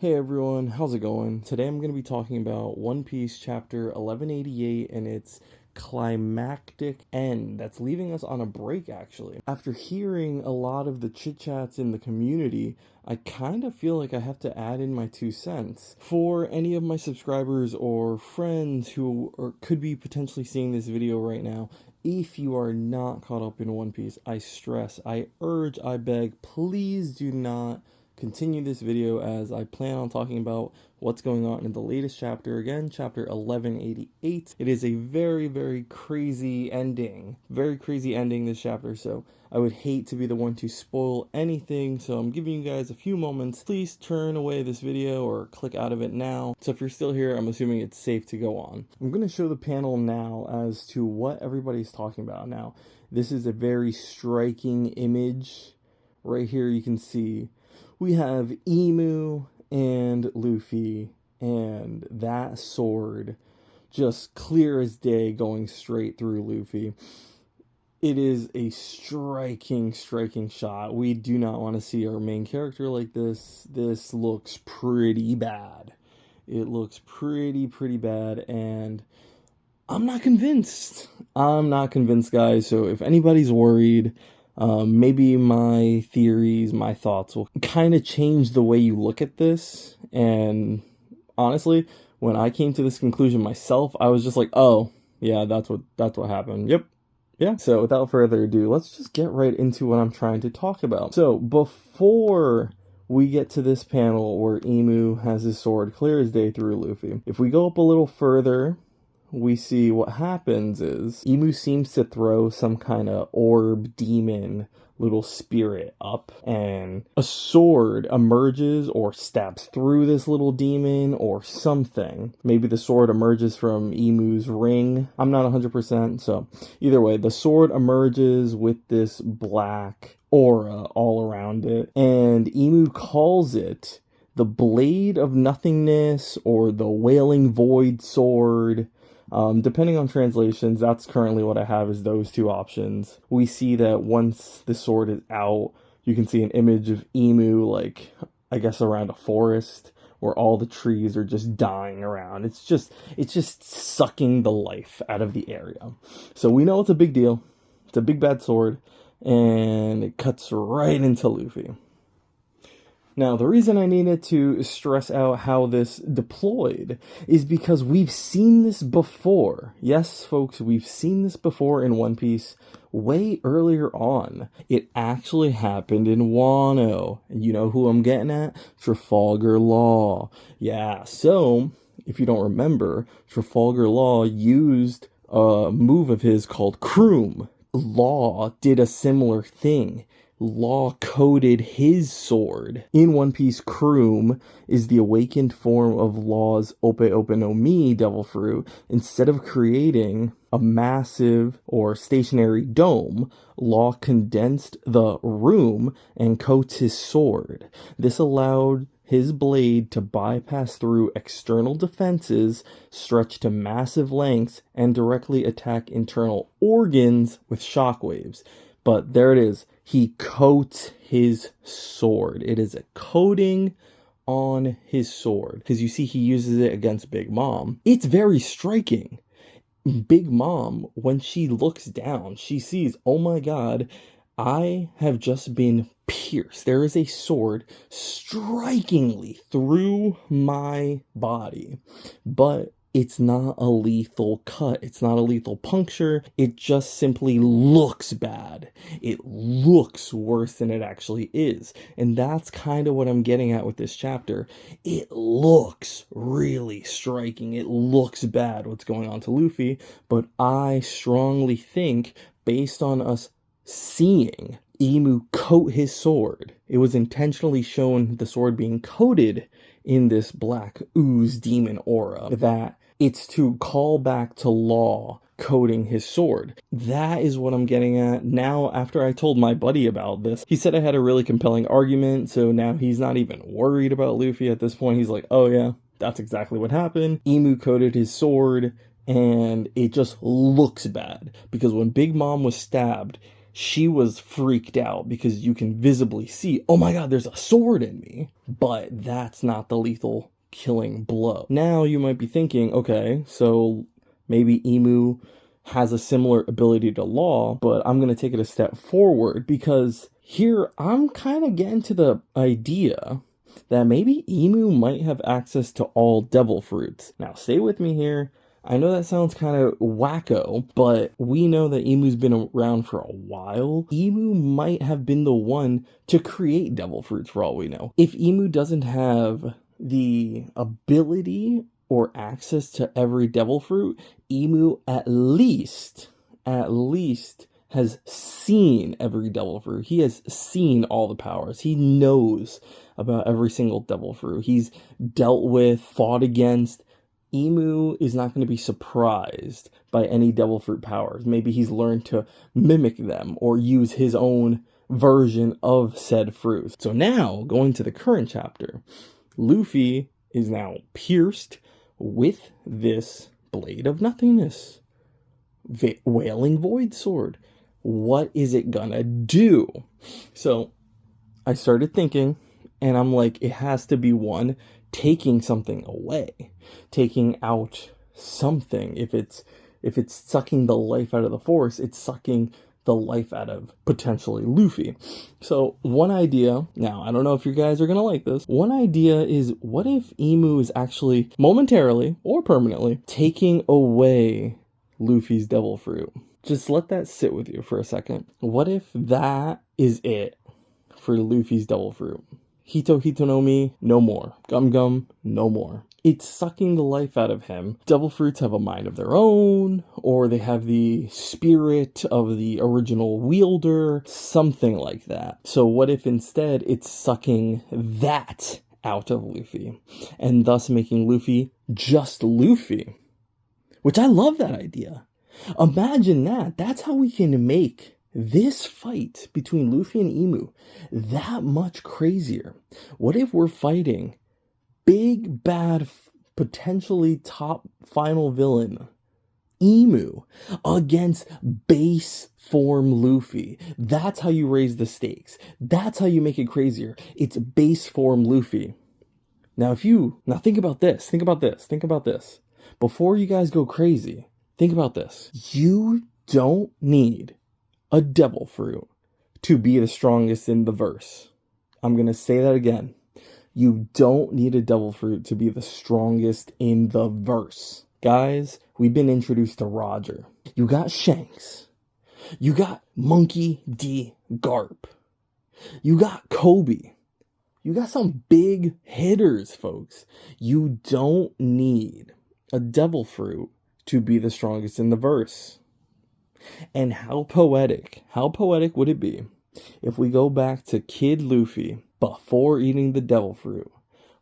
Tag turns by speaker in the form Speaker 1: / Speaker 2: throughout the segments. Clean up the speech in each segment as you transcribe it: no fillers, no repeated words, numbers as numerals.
Speaker 1: Hey everyone, how's it going? Today I'm going to be talking about One Piece chapter 1188 and its climactic end that's leaving us on a break actually. After hearing a lot of the chit chats in the community, I kind of feel like I have to add in my 2 cents. For any of my subscribers or friends who could be potentially seeing this video right now, if you are not caught up in One Piece, I stress, I urge, I beg, please do not continue this video as I plan on talking about what's going on in the latest chapter. Again, chapter 1188. It is a very crazy ending. Very crazy ending this chapter, so I would hate to be the one to spoil anything, so I'm giving you guys a few moments. Please turn away this video or click out of it now. So if you're still here, I'm assuming it's safe to go on. I'm going to show the panel now as to what everybody's talking about now. This is a very striking image. Right here you can see we have Emu and Luffy, and that sword just clear as day going straight through Luffy. It is a striking shot. We do not want to see our main character like this. This looks pretty bad. It looks pretty bad, and I'm not convinced. Guys, so if anybody's worried, maybe my theories, my thoughts will kind of change the way you look at this. And honestly, when I came to this conclusion myself, I was just like, oh, yeah, that's what happened. Yep. Yeah. So without further ado, let's just get right into what I'm trying to talk about. So before we get to this panel where Emu has his sword clear as day through Luffy, if we go up a little further, we see what happens is Emu seems to throw some kind of orb demon little spirit up, and a sword emerges or stabs through this little demon or something. Maybe the sword emerges from Emu's ring. I'm not 100%, so either way, the sword emerges with this black aura all around it, and Emu calls it the Blade of Nothingness or the Wailing Void Sword. Depending on translations, that's currently what I have, is those two options. We see that once the sword is out, you can see an image of Emu, like, I guess around a forest where all the trees are just dying around. It's just sucking the life out of the area. So we know it's a big deal. It's a big bad sword, and it cuts right into Luffy. Now, the reason I needed to stress out how this deployed is because we've seen this before. Yes, folks, we've seen this before in One Piece way earlier on. It actually happened in Wano. And you know who I'm getting at? Trafalgar Law. Yeah, so, if you don't remember, Trafalgar Law used a move of his called Kroom. Law did a similar thing. Law coded his sword. In One Piece, Kroom is the awakened form of Law's Ope Ope no Mi devil fruit. Instead of creating a massive or stationary dome, Law condensed the room and coats his sword. This allowed his blade to bypass through external defenses, stretch to massive lengths, and directly attack internal organs with shockwaves. But there it is. He coats his sword. It is a coating on his sword. Because you see he uses it against Big Mom. It's very striking. Big Mom, when she looks down, she sees, oh my god, I have just been pierced. There is a sword strikingly through my body. But it's not a lethal cut. It's not a lethal puncture. It just simply looks bad. It looks worse than it actually is. And that's kind of what I'm getting at with this chapter. It looks really striking. It looks bad what's going on to Luffy. But I strongly think, based on us seeing Emu coat his sword, it was intentionally shown, the sword being coated in this black ooze demon aura, that it's to call back to Law coating his sword. That is what I'm getting at. Now, after I told my buddy about this, he said I had a really compelling argument, so now he's not even worried about Luffy at this point. He's like, oh yeah, that's exactly what happened. Emu coated his sword, and it just looks bad. Because when Big Mom was stabbed, she was freaked out because you can visibly see, oh my god, there's a sword in me. But that's not the lethal killing blow. Now you might be thinking, okay, so maybe Emu has a similar ability to Law, but I'm going to take it a step forward, because here I'm kind of getting to the idea that maybe Emu might have access to all devil fruits. Now stay with me here. I know that sounds kind of wacko, but we know that Emu's been around for a while. Emu might have been the one to create devil fruits for all we know. If Emu doesn't have the ability or access to every devil fruit, Emu at least has seen every devil fruit. He has seen all the powers. He knows about every single devil fruit. He's dealt with, fought against. Emu is not going to be surprised by any devil fruit powers. Maybe he's learned to mimic them or use his own version of said fruits. So now, going to the current chapter, Luffy is now pierced with this blade of nothingness. Wailing void sword. What is it gonna do? So I started thinking, and I'm like, it has to be one taking something away, taking out something. If it's sucking the life out of the force, it's sucking the life out of potentially Luffy. So one idea, now I don't know if you guys are gonna like this, one idea is, what if Emu is actually momentarily or permanently taking away Luffy's devil fruit? Just let that sit with you for a second. What if that is it for Luffy's devil fruit? Hito no Mi, no more. Gum Gum, no more. It's sucking the life out of him. Devil fruits have a mind of their own, or they have the spirit of the original wielder, something like that. So what if instead it's sucking that out of Luffy, and thus making Luffy just Luffy? Which I love that idea. Imagine that. That's how we can make this fight between Luffy and Emu that much crazier. What if we're fighting big, bad, potentially top final villain Emu against base form Luffy? That's how you raise the stakes. That's how you make it crazier. It's base form Luffy. Now think about this. Before you guys go crazy, think about this. You don't need a devil fruit to be the strongest in the verse. I'm going to say that again. You don't need a devil fruit to be the strongest in the verse. Guys, we've been introduced to Roger. You got Shanks. You got Monkey D. Garp. You got Kobe. You got some big hitters, folks. You don't need a devil fruit to be the strongest in the verse. And how poetic would it be if we go back to Kid Luffy before eating the devil fruit,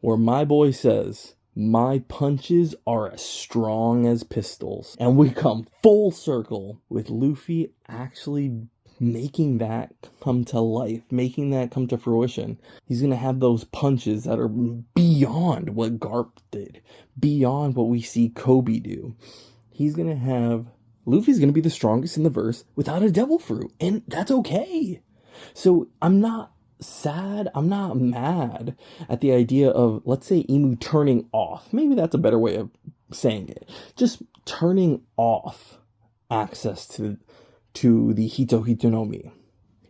Speaker 1: where my boy says, my punches are as strong as pistols, and we come full circle with Luffy actually making that come to life, making that come to fruition. He's gonna have those punches that are beyond what Garp did, beyond what we see Kobe do. Luffy's gonna be the strongest in the verse without a devil fruit, and that's okay. So I'm not sad, I'm not mad at the idea of, let's say, Emu turning off. Maybe that's a better way of saying it. Just turning off access to the Hito no Mi.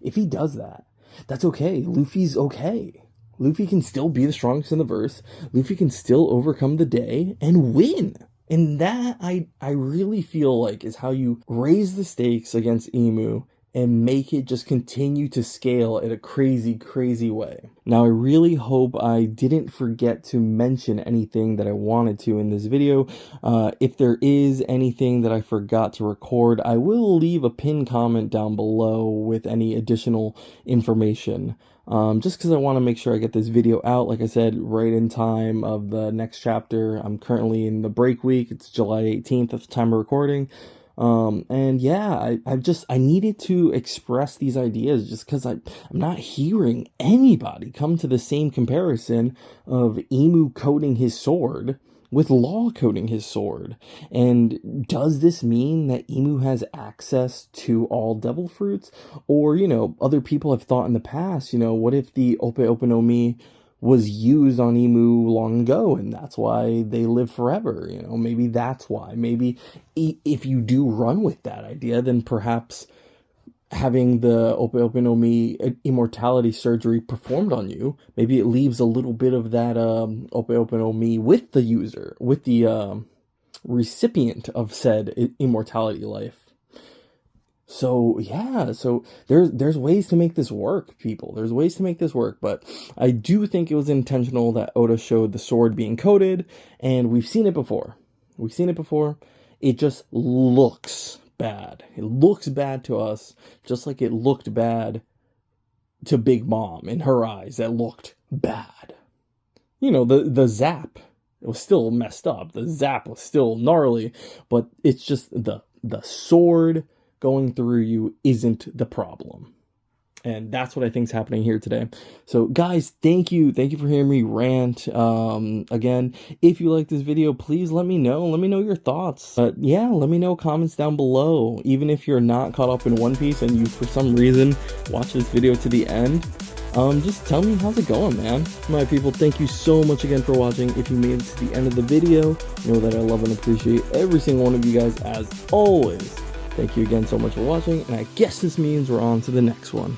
Speaker 1: If he does that, that's okay. Luffy's okay. Luffy can still be the strongest in the verse. Luffy can still overcome the day and win. And that, I really feel like, is how you raise the stakes against Emu and make it just continue to scale in a crazy, crazy way. Now, I really hope I didn't forget to mention anything that I wanted to in this video. If there is anything that I forgot to record, I will leave a pinned comment down below with any additional information. Just because I want to make sure I get this video out, like I said, right in time of the next chapter. I'm currently in the break week. It's July 18th at the time of recording. And yeah, I needed to express these ideas just because I'm not hearing anybody come to the same comparison of Emu coating his sword with law coating his sword. And does this mean that Imu has access to all devil fruits? Or, other people have thought in the past, what if the Ope Ope no Mi was used on Imu long ago, and that's why they live forever? Maybe that's why. Maybe if you do run with that idea, then perhaps having the Ope Ope no Mi immortality surgery performed on you, maybe it leaves a little bit of that Ope Ope no Mi with the user, with the recipient of said immortality life. So yeah, so there's ways to make this work, people. There's ways to make this work, but I do think it was intentional that Oda showed the sword being coated, and we've seen it before. We've seen it before. It just looks bad. It looks bad to us, just like it looked bad to Big Mom in her eyes. That looked bad. The zap, it was still messed up. The zap was still gnarly, but it's just the sword going through you isn't the problem. And that's what I think is happening here today. So guys, thank you for hearing me rant. Again, if you like this video, please let me know your thoughts. Yeah, let me know comments down below. Even if you're not caught up in One Piece and you for some reason watch this video to the end, just tell me how's it going, man. My people, thank you so much again for watching. If you made it to the end of the video, know that I love and appreciate every single one of you guys as always. Thank you again so much for watching, and I guess this means we're on to the next one.